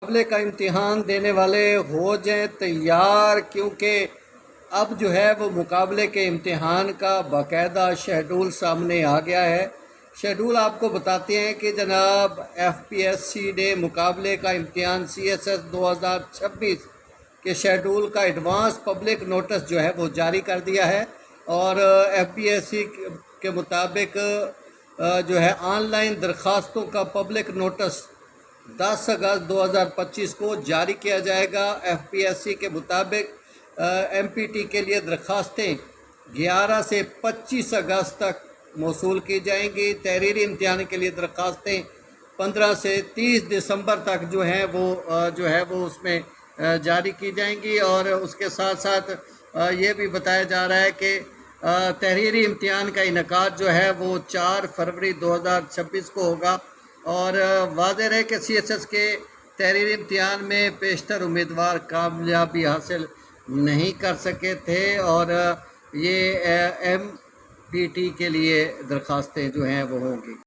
मुकाबले का इम्तिहान देने वाले हो जाएं तैयार, क्योंकि अब जो है वो मुकाबले के इम्तिहान का बाकायदा शेड्यूल सामने आ गया है। शेड्यूल आपको बताते हैं कि जनाब FPSC ने मुकाबले का इम्तिहान CSS 2026 के शेड्यूल का एडवांस पब्लिक नोटिस जो है वो जारी कर दिया है। और FPSC के मुताबिक जो है ऑनलाइन दरख्वास्तों का पब्लिक नोटिस 10 अगस्त 2025 को जारी किया जाएगा। FPSC के मुताबिक MPT के लिए दरख्वास्तें 11 से 25 अगस्त तक मौसूल की जाएंगी। तहरीरी इम्तिहान के लिए दरख्वास्तें 15 से 30 दिसंबर तक जो है वो उसमें जारी की जाएंगी। और उसके साथ साथ ये भी बताया जा रहा है कि तहरीरी इम्तिहान का इनेकाद जो है वो 4 फरवरी 2026 को होगा। और वाज़ेह है कि CSS के तहरीरी इम्तिहान में पेशतर उम्मीदवार कामयाबी हासिल नहीं कर सके थे, और ये MPT के लिए दरख्वास्तें जो हैं वो होंगी।